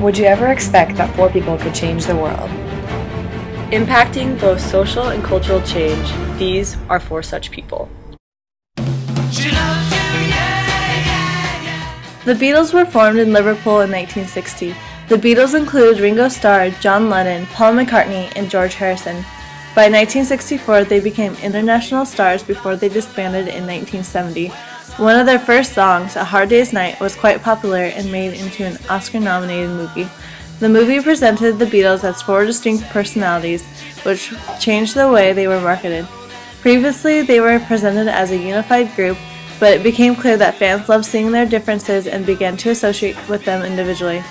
Would you ever expect that 4 people could change the world? Impacting both social and cultural change, these are 4 such people. The Beatles were formed in Liverpool in 1960. The Beatles included Ringo Starr, John Lennon, Paul McCartney, and George Harrison. By 1964, they became international stars before they disbanded in 1970. One of their first songs, A Hard Day's Night, was quite popular and made into an Oscar-nominated movie. The movie presented the Beatles as 4 distinct personalities, which changed the way they were marketed. Previously, they were presented as a unified group, but it became clear that fans loved seeing their differences and began to associate with them individually.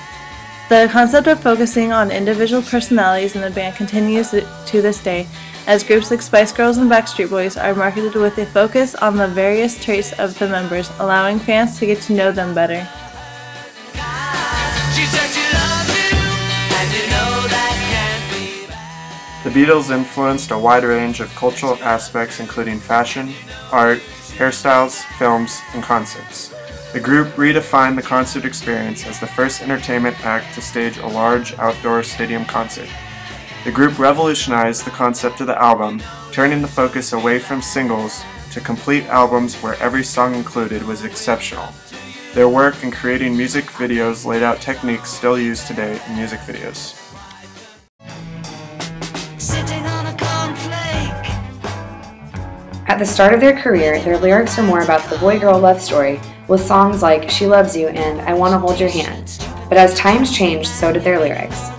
The concept of focusing on individual personalities in the band continues to this day, as groups like Spice Girls and Backstreet Boys are marketed with a focus on the various traits of the members, allowing fans to get to know them better. The Beatles influenced a wide range of cultural aspects including fashion, art, hairstyles, films, and concerts. The group redefined the concert experience as the first entertainment act to stage a large outdoor stadium concert. The group revolutionized the concept of the album, turning the focus away from singles to complete albums where every song included was exceptional. Their work in creating music videos laid out techniques still used today in music videos. At the start of their career, their lyrics are more about the boy-girl love story, with songs like She Loves You and I Wanna Hold Your Hand. But as times changed, so did their lyrics.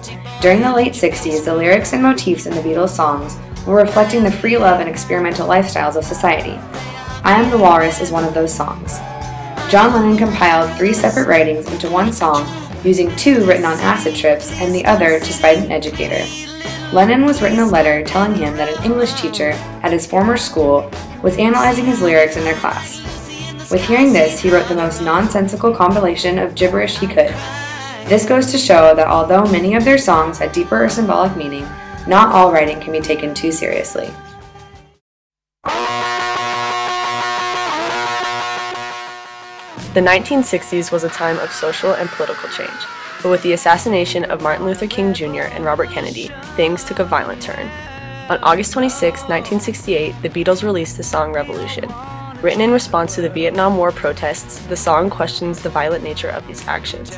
During the late 60s, the lyrics and motifs in the Beatles songs were reflecting the free love and experimental lifestyles of society. I Am the Walrus is one of those songs. John Lennon compiled 3 separate writings into one song, using 2 written on acid trips and the other to spite an educator. Lennon was written a letter telling him that an English teacher at his former school was analyzing his lyrics in their class. With hearing this, he wrote the most nonsensical compilation of gibberish he could. This goes to show that although many of their songs had deeper or symbolic meaning, not all writing can be taken too seriously. The 1960s was a time of social and political change, but with the assassination of Martin Luther King Jr. and Robert Kennedy, things took a violent turn. On August 26, 1968, the Beatles released the song Revolution. Written in response to the Vietnam War protests, the song questions the violent nature of these actions.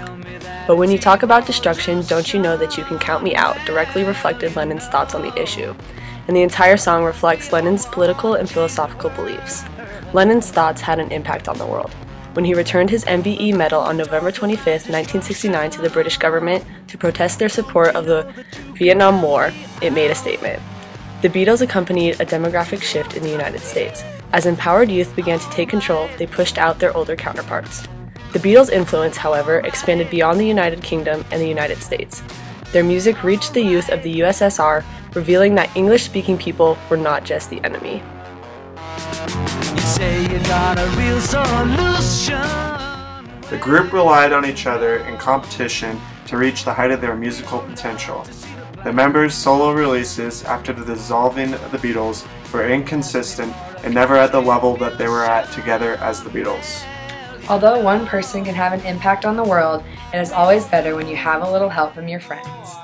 But when you talk about destruction, don't you know that you can count me out, directly reflected Lennon's thoughts on the issue. And the entire song reflects Lennon's political and philosophical beliefs. Lennon's thoughts had an impact on the world. When he returned his MBE medal on November 25, 1969 to the British government to protest their support of the Vietnam War, it made a statement. The Beatles accompanied a demographic shift in the United States. As empowered youth began to take control, they pushed out their older counterparts. The Beatles' influence, however, expanded beyond the United Kingdom and the United States. Their music reached the youth of the USSR, revealing that English-speaking people were not just the enemy. The group relied on each other in competition to reach the height of their musical potential. The members' solo releases after the dissolving of the Beatles were inconsistent and never at the level that they were at together as the Beatles. Although one person can have an impact on the world, it is always better when you have a little help from your friends.